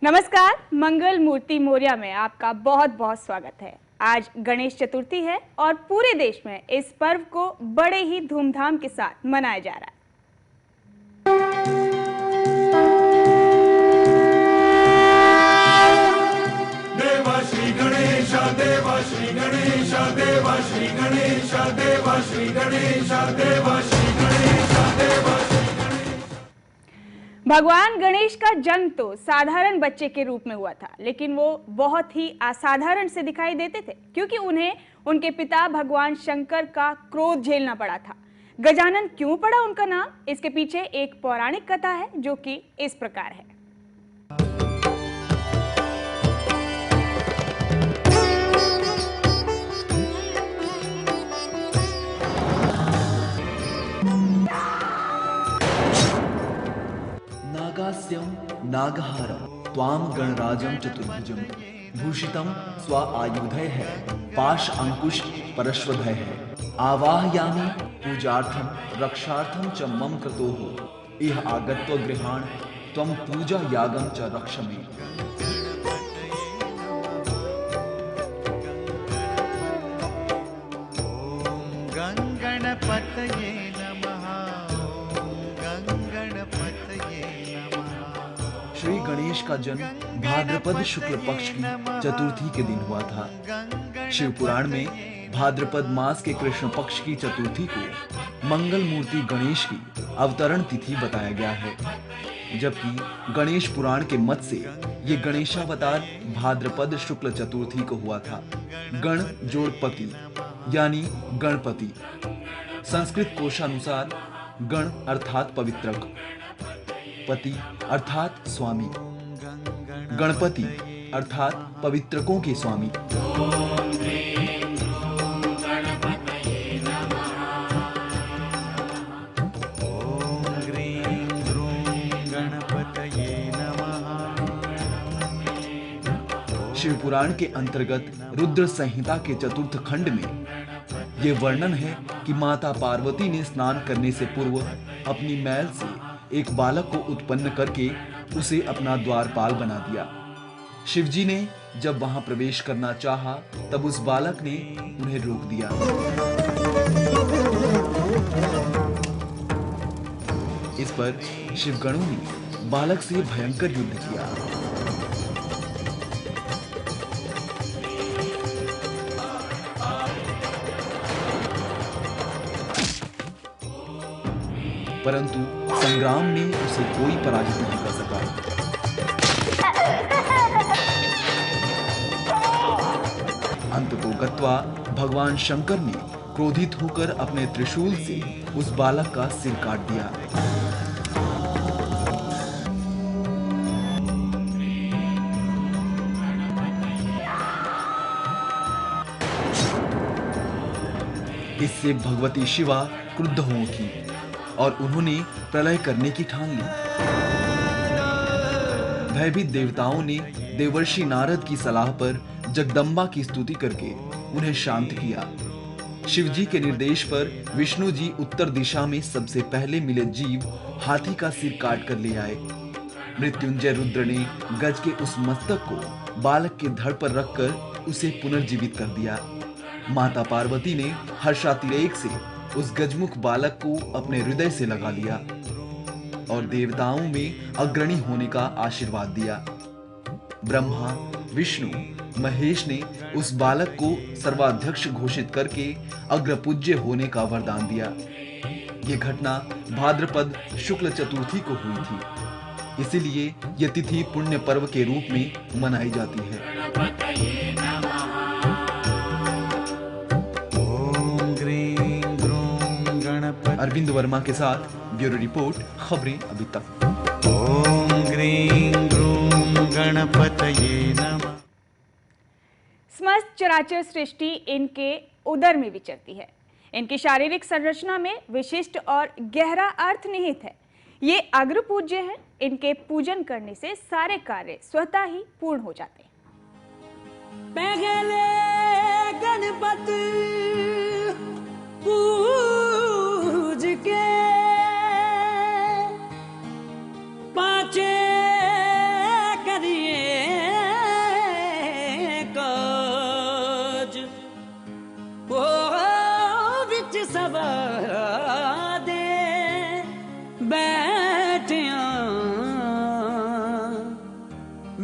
नमस्कार, मंगल मूर्ति मोरिया में आपका बहुत बहुत स्वागत है। आज गणेश चतुर्थी है और पूरे देश में इस पर्व को बड़े ही धूमधाम के साथ मनाया जा रहा है। देवा श्री गणेश देवा श्री गणेश देवा श्री गणेश देवा श्री गणेश देवा श्री गणेश देवा। भगवान गणेश का जन्म तो साधारण बच्चे के रूप में हुआ था, लेकिन वो बहुत ही असाधारण से दिखाई देते थे क्योंकि उन्हें उनके पिता भगवान शंकर का क्रोध झेलना पड़ा था। गजानन क्यों पड़ा उनका नाम, इसके पीछे एक पौराणिक कथा है जो कि इस प्रकार है। नागास्यं नागहारं त्वां गणराजं चतुर्भुजं भूषितं स्व आयुधैः पाश अंकुश परश्वधैः आवाहयामि पूजार्थं रक्षार्थं च मम क्रतोः इह आगत्य गृहाण त्वं पूजा यागं च रक्ष मे। गणपतये श्री गणेश का जन्म भाद्रपद शुक्ल पक्ष की चतुर्थी के दिन हुआ था। शिव पुराण में भाद्रपद मास के कृष्ण पक्ष की चतुर्थी को मंगल मूर्ति गणेश की अवतरण तिथि बताया गया है, जबकि गणेश पुराण के मत से ये गणेशावतार भाद्रपद शुक्ल चतुर्थी को हुआ था। गण जोड़ पति यानी गणपति। संस्कृत कोशानुसार गण अर्थात पवित्रक, पति अर्थात स्वामी, गणपति अर्थात पवित्रकों के स्वामी। शिव पुराण के अंतर्गत रुद्र संहिता के चतुर्थ खंड में ये वर्णन है कि माता पार्वती ने स्नान करने से पूर्व अपनी मैल से एक बालक को उत्पन्न करके उसे अपना द्वारपाल बना दिया। शिवजी ने जब वहां प्रवेश करना चाहा, तब उस बालक ने उन्हें रोक दिया। इस पर शिवगणों ने बालक से भयंकर युद्ध किया। परंतु संग्राम में उसे कोई पराजित नहीं कर सका। अंततो गत्वा भगवान शंकर ने क्रोधित होकर अपने त्रिशूल से उस बालक का सिर काट दिया। इससे भगवती शिवा क्रुद्ध हो उठी और उन्होंने प्रलय करने की ठान ली। भयभीत देवताओं ने देवर्षि नारद की सलाह पर जगदम्बा की स्तुति करके उन्हें शांत किया। शिवजी के निर्देश पर विष्णु जी उत्तर दिशा में सबसे पहले मिले जीव हाथी का सिर काट कर ले आए। मृत्युंजय रुद्र ने गज के उस मस्तक को बालक के धड़ पर रखकर उसे पुनर्जीवित कर दिया। माता पार्वती ने हर्षातिरेक से उस गजमुख बालक को अपने हृदय से लगा लिया और देवताओं में अग्रणी होने का आशीर्वाद दिया। ब्रह्मा, विष्णु, महेश ने उस बालक को सर्वाध्यक्ष घोषित करके अग्रपूज्य होने का वरदान दिया। ये घटना भाद्रपद शुक्ल चतुर्थी को हुई थी, इसीलिए यह तिथि पुण्य पर्व के रूप में मनाई जाती है। अरविंद वर्मा के साथ ब्यूरो रिपोर्ट, खबरें अभी तक। ओम ग्रीं ग्रूं गणपतये नमः। समस्त चराचर सृष्टि इनके उदर में विचरती है। इनकी शारीरिक संरचना में विशिष्ट और गहरा अर्थ निहित है। ये अग्र पूज्य हैं। इनके पूजन करने से सारे कार्य स्वतः ही पूर्ण हो जाते हैं। पहले गणपति पूज के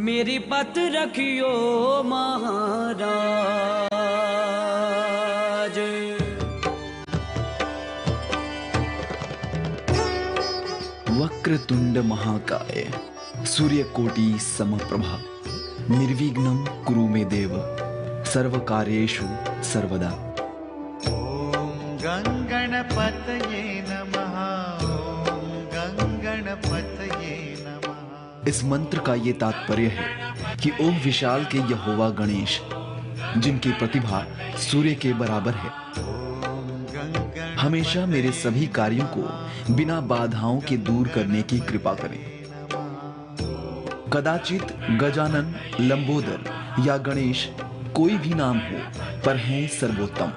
मेरी बात रखियो महाराज। वक्रतुंड महाकाय सूर्यकोटि समप्रभा निर्विघ्नं कुरु मे देव सर्वकार्येषु सर्वदा। ॐ गङ्गणपतये नमः। ॐ गङ्गणपतये नमः। इस मंत्र का ये तात्पर्य है कि ओ विशाल के यहोवा गणेश, जिनकी प्रतिभा सूर्य के बराबर है, हमेशा मेरे सभी कार्यों को बिना बाधाओं के दूर करने की कृपा करें। कदाचित गजानन, लंबोदर या गणेश कोई भी नाम हो, पर हैं सर्वोत्तम।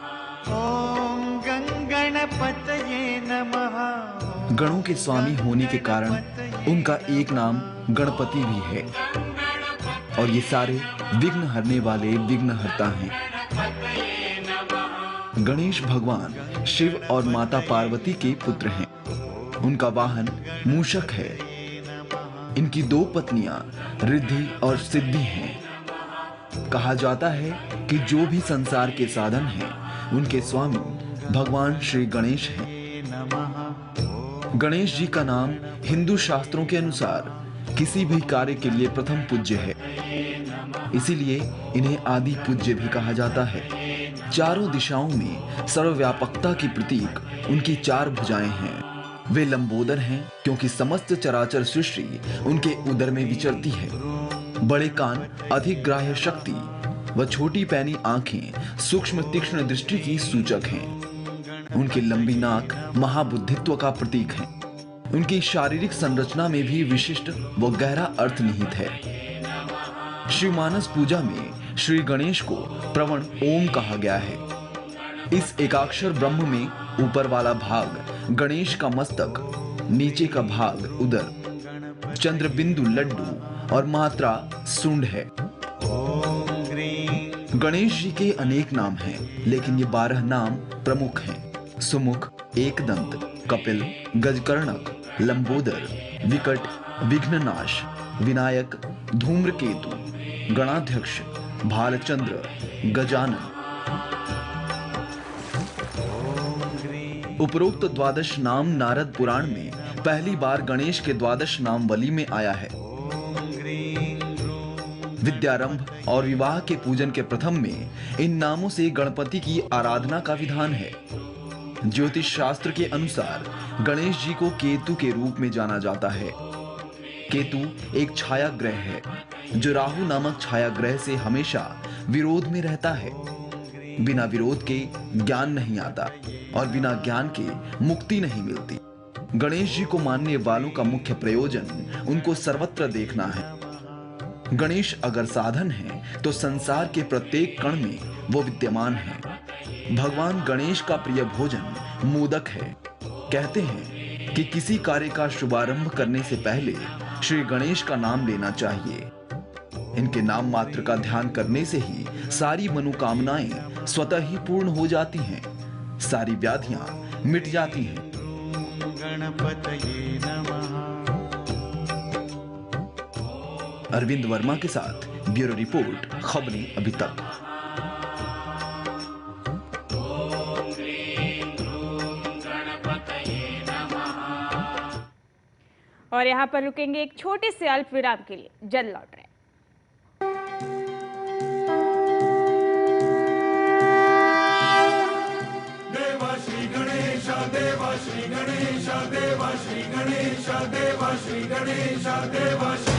ॐ गङ्गणपतये नमः। गणों के स्वामी होने के कारण उनका एक नाम गणपति भी है, और ये सारे विघ्न हरने वाले विघ्नहर्ता हैं। गणेश भगवान शिव और माता पार्वती के पुत्र हैं। उनका वाहन मूषक है। इनकी दो पत्नियां रिद्धि और सिद्धि हैं। कहा जाता है कि जो भी संसार के साधन हैं, उनके स्वामी भगवान श्री गणेश हैं। गणेश जी का नाम हिंदू शास्त्रों के अनुसार किसी भी कार्य के लिए प्रथम पूज्य है, इसीलिए इन्हें आदि पूज्य भी कहा जाता है। चारों दिशाओं में सर्वव्यापकता की प्रतीक उनकी चार भुजाएं हैं। वे लंबोदर हैं क्योंकि समस्त चराचर सृष्टि उनके उदर में विचरती है। बड़े कान अधिक ग्राह्य शक्ति व छोटी पैनी आंखें सूक्ष्म तीक्ष्ण दृष्टि की सूचक हैं। उनकी लंबी नाक महाबुद्धित्व का प्रतीक है। उनकी शारीरिक संरचना में भी विशिष्ट व गहरा अर्थ निहित है। शिवमानस पूजा में श्री गणेश को प्रवण ओम कहा गया है। इस एकाक्षर ब्रह्म में ऊपर वाला भाग गणेश का मस्तक, नीचे का भाग उदर, चंद्र बिंदु लड्डू और मात्रा सुंड है। गणेश जी के अनेक नाम हैं, लेकिन ये 12 नाम प्रमुख हैं। सुमुख, एकदंत, कपिल, गजकर्णक, लंबोदर, विकट, विघ्ननाश, विनायक, धूम्रकेतु, गणाध्यक्ष, भालचंद्र, गजानन। उपरोक्त द्वादश नाम नारद पुराण में पहली बार गणेश के द्वादश नामवली में आया है। विद्यारंभ और विवाह के पूजन के प्रथम में इन नामों से गणपति की आराधना का विधान है। ज्योतिष शास्त्र के अनुसार गणेश जी को केतु के रूप में जाना जाता है। केतु एक छाया ग्रह है जो राहु नामक छाया ग्रह से हमेशा विरोध में रहता है। बिना विरोध के ज्ञान नहीं आता और बिना ज्ञान के मुक्ति नहीं मिलती। गणेश जी को मानने वालों का मुख्य प्रयोजन उनको सर्वत्र देखना है। गणेश अगर साधन है तो संसार के प्रत्येक कण में वो विद्यमान है। भगवान गणेश का प्रिय भोजन मोदक है। कहते हैं कि किसी कार्य का शुभारंभ करने से पहले श्री गणेश का नाम लेना चाहिए। इनके नाम मात्र का ध्यान करने से ही सारी मनोकामनाएं स्वतः ही पूर्ण हो जाती हैं, सारी व्याधियां मिट जाती हैं। गणपतये नमः। अरविंद वर्मा के साथ ब्यूरो रिपोर्ट, खबरें अभी तक। और यहाँ पर रुकेंगे एक छोटे से अल्प विराम के लिए, जल्द लौट रहे हैं। देवा श्री गणेश देवा श्री गणेश देवा श्री गणेश देवा श्री गणेश देवा श्री